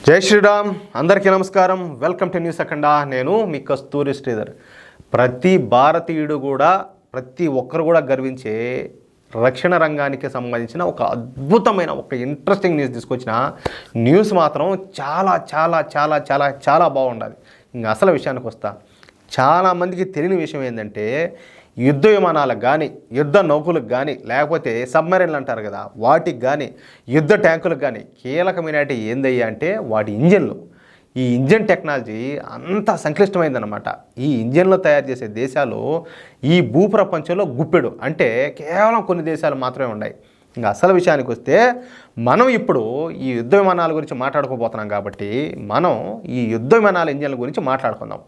జై శ్రీరామ్. అందరికీ నమస్కారం. వెల్కమ్ టు న్యూస్ అఖండ. నేను మీ కస్తూరి శ్రీధర్. ప్రతి భారతీయుడు కూడా, ప్రతి ఒక్కరు కూడా గర్వించే రక్షణ రంగానికి సంబంధించిన ఒక అద్భుతమైన ఒక ఇంట్రెస్టింగ్ న్యూస్ తీసుకొచ్చిన న్యూస్ మాత్రం చాలా చాలా చాలా చాలా చాలా బాగుండాలి. ఇంకా అసలు విషయానికి వస్తా. చాలామందికి తెలియని విషయం ఏంటంటే, యుద్ధ విమానాలకు కానీ, యుద్ధ నౌకలకు కానీ, లేకపోతే సబ్మెరైన్లు అంటారు కదా, వాటికి కానీ, యుద్ధ ట్యాంకులకు కానీ కీలకమైనటి ఏందయ్యా అంటే వాటి ఇంజన్లు. ఈ ఇంజన్ టెక్నాలజీ అంత సంక్లిష్టమైందనమాట. ఈ ఇంజన్లు తయారు చేసే దేశాలు ఈ భూప్రపంచంలో గుప్పెడు, అంటే కేవలం కొన్ని దేశాలు మాత్రమే ఉన్నాయి. ఇంకా అసలు విషయానికి వస్తే, మనం ఇప్పుడు ఈ యుద్ధ విమానాల గురించి మాట్లాడుకోబోతున్నాం కాబట్టి మనం ఈ యుద్ధ విమానాల ఇంజన్ల గురించి మాట్లాడుకుందాం.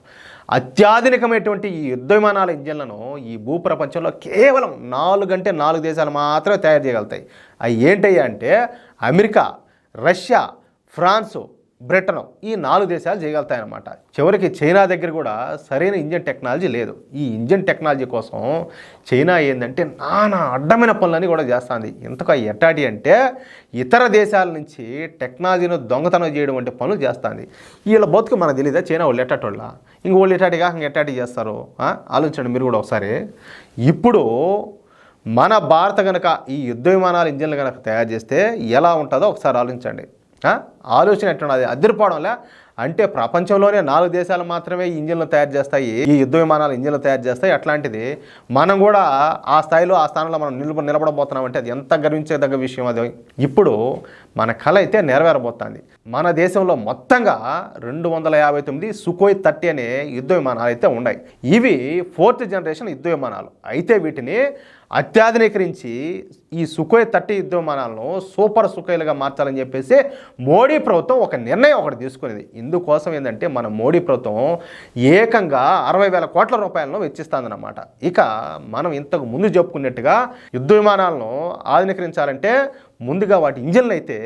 అత్యాధునికమైనటువంటి ఈ యుద్ధ విమానాల ఇంజన్లను ఈ భూప్రపంచంలో కేవలం 4 దేశాలు మాత్రమే తయారు చేయగలుగుతాయి. అవి ఏంటయ్యా అంటే అమెరికా, రష్యా, ఫ్రాన్సు, బ్రిటన్, ఈ 4 దేశాలు చేయగలుగుతాయన్నమాట. చివరికి చైనా దగ్గర కూడా సరైన ఇంజన్ టెక్నాలజీ లేదు. ఈ ఇంజన్ టెక్నాలజీ కోసం చైనా ఏంటంటే నానా అడ్డమైన పనులన్నీ కూడా చేస్తుంది. ఇంతకు ఎట్టాటి అంటే ఇతర దేశాల నుంచి టెక్నాలజీని దొంగతనం చేయడం వంటి పనులు చేస్తుంది. వీళ్ళ బతుకు మనకు తెలియదా? చైనా వాళ్ళు ఎట్టాటోళ్ళ, ఇంక వాళ్ళు ఎట్టాటిగా ఎట్టాటి చేస్తారు ఆలోచించండి మీరు కూడా ఒకసారి. ఇప్పుడు మన భారత కనుక ఈ యుద్ధ విమానాల ఇంజన్లు కనుక తయారు చేస్తే ఎలా ఉంటుందో ఒకసారి ఆలోచించండి. ఆలోచన ఎట్లున్నది? అదిరిపోవడంలే. అంటే ప్రపంచంలోనే 4 దేశాలు మాత్రమే ఈ ఇంజన్లు తయారు చేస్తాయి, ఈ యుద్ధ విమానాల ఇంజన్లు తయారు చేస్తాయి. అట్లాంటిది మనం కూడా ఆ స్థానంలో మనం నిలబడబోతున్నామంటే అది ఎంత గర్వించదగ్గ విషయం. అది ఇప్పుడు మన కళ అయితే నెరవేరబోతుంది. మన దేశంలో మొత్తంగా 259 సుఖోయ్ 30 అనే యుద్ధ విమానాలు అయితే ఉన్నాయి. ఇవి 4th జనరేషన్ యుద్ధ విమానాలు. అయితే వీటిని అత్యాధునీకరించి ఈ సుఖోయ్ 30 యుద్ధ విమానాలను సూపర్ సుఖోయ్లుగా మార్చాలని చెప్పేసి మోడీ ప్రభుత్వం ఒక నిర్ణయం ఒకటి తీసుకునేది. ఇందుకోసం ఏంటంటే మన మోడీ ప్రభుత్వం ఏకంగా 60,000 కోట్ల రూపాయలను వెచ్చిస్తుందన్నమాట. ఇక మనం ఇంతకు ముందు చెప్పుకున్నట్టుగా యుద్ధ విమానాలను ఆధునీకరించాలంటే ముందుగా వాటి ఇంజన్లు అయితే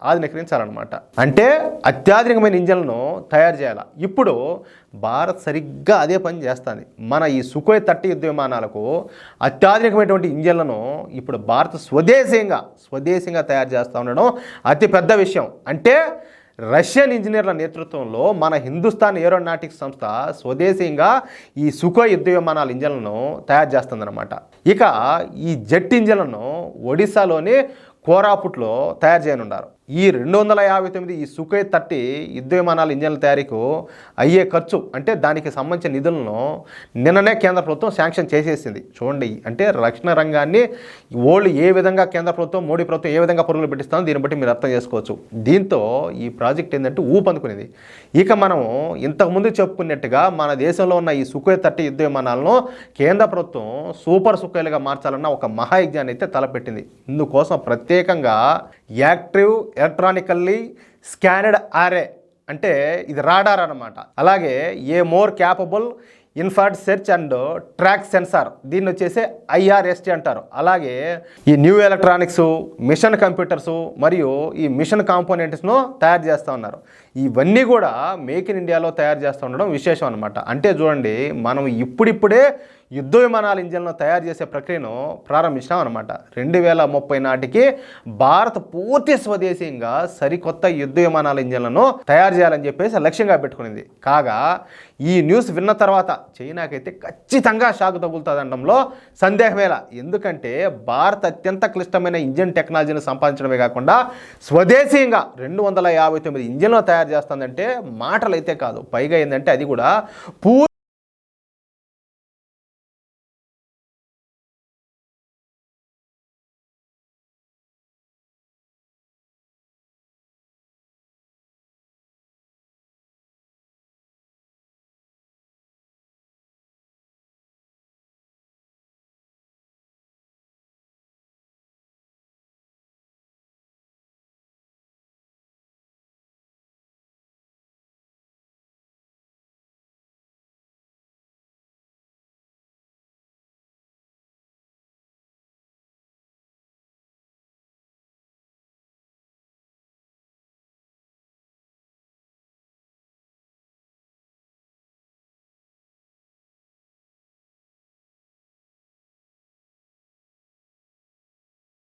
ఆధునీకరించాలన్నమాట. అంటే అత్యాధునికమైన ఇంజన్లను తయారు చేయాలి. ఇప్పుడు భారత్ సరిగ్గా అదే పని చేస్తుంది. మన ఈ సుఖోయ్ 30 యుద్ధ విమానాలకు అత్యాధునికమైనటువంటి ఇంజన్లను ఇప్పుడు భారత్ స్వదేశీయంగా తయారు చేస్తూ ఉండడం అతి పెద్ద విషయం. అంటే రష్యన్ ఇంజనీర్ల నేతృత్వంలో మన హిందుస్థాన్ ఏరోనాటిక్స్ సంస్థ స్వదేశీయంగా ఈ సుఖోయ్ యుద్ధ విమానాల ఇంజన్లను తయారు చేస్తుందన్నమాట. ఇక ఈ జెట్ ఇంజన్లను ఒడిశాలోని కోరాపుట్లో తయారు చేయనున్నారు. ఈ 259 ఈ సుఖోయ్ 30 యుద్ధ విమానాల ఇంజన్ల తయారీకు అయ్యే ఖర్చు, అంటే దానికి సంబంధించిన నిధులను నిన్ననే కేంద్ర ప్రభుత్వం శాంక్షన్ చేసేసింది. చూడండి, అంటే రక్షణ రంగాన్ని ఓళ్ళు ఏ విధంగా కేంద్ర ప్రభుత్వం, మోడీ ప్రభుత్వం ఏ విధంగా పరుగులు పెట్టిస్తామో దీన్ని బట్టి మీరు అర్థం చేసుకోవచ్చు. దీంతో ఈ ప్రాజెక్ట్ ఏంటంటే ఊపందుకునేది. ఇక మనం ఇంతకుముందు చెప్పుకున్నట్టుగా మన దేశంలో ఉన్న ఈ సుఖోయ్ 30 యుద్ధ విమానాలను కేంద్ర ప్రభుత్వం సూపర్ సుఖోయ్లుగా మార్చాలన్న ఒక మహాయజ్ఞాన్ని అయితే తలపెట్టింది. ఇందుకోసం ప్రత్యేకంగా యాక్టివ్ ఎలక్ట్రానికల్లీ స్కానెడ్ ఆరే, అంటే ఇది రాడార్ అన్నమాట. అలాగే a more capable infrared search and track sensor, దీన్ని వచ్చేసి IRST అంటారు. అలాగే ఈ న్యూ ఎలక్ట్రానిక్స్, మిషన్ కంప్యూటర్సు మరియు ఈ మిషన్ కాంపోనెంట్స్ను తయారు చేస్తూ ఉన్నారు. ఇవన్నీ కూడా మేక్ ఇన్ ఇండియాలో తయారు చేస్తూ ఉండడం విశేషం అనమాట. అంటే చూడండి, మనం ఇప్పుడిప్పుడే యుద్ధ విమానాల ఇంజన్లను తయారు చేసే ప్రక్రియను ప్రారంభించాం అనమాట. 2030 నాటికి భారత్ పూర్తి స్వదేశీయంగా సరికొత్త యుద్ధ విమానాల ఇంజన్లను తయారు చేయాలని చెప్పేసి లక్ష్యంగా పెట్టుకునింది. కాగా ఈ న్యూస్ విన్న తర్వాత చైనాకైతే ఖచ్చితంగా షాక్ తగులుతుంది అనడంలో సందేహమేలా. ఎందుకంటే భారత్ అత్యంత క్లిష్టమైన ఇంజన్ టెక్నాలజీని సంపాదించడమే కాకుండా స్వదేశీయంగా 259 ఇంజన్లు తయారు చేస్తుందంటే మాటలు అయితే కాదు. పైగా ఏంటంటే అది కూడా